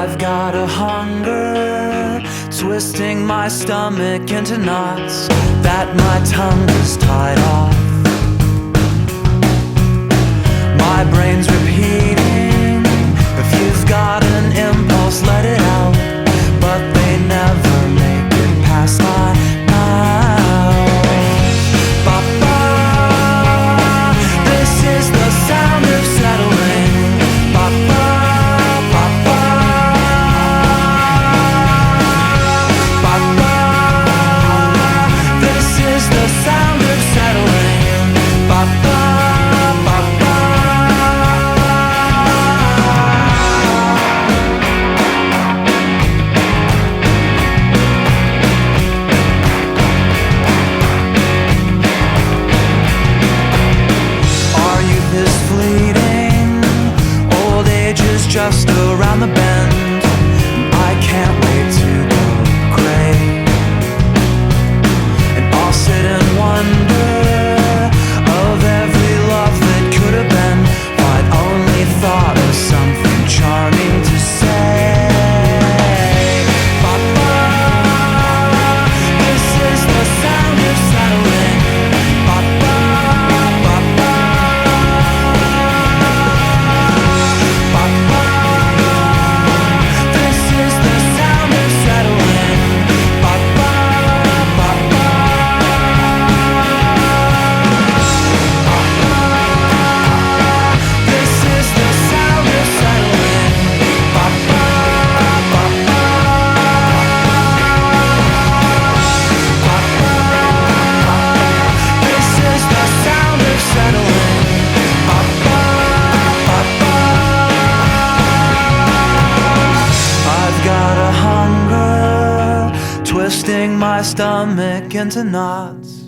I've got a hunger, twisting my stomach into knots that my tongue is tied off. My brain's repeating, if you've got an impulse, let it out. But they never make it past my mouth. Ba-ba, this is the sound of settling. Ba-ba, ba-ba, ba-ba, this is the sound of settling. Ba-ba. Just around the bend, I can't wait to go gray. And I'll sit and wonder of every love that could have been, if I'd only thought of something charming to say. Ba-ba, this is the sound of settling. Ba-ba, ba-ba, ba-ba. Twisting my stomach into knots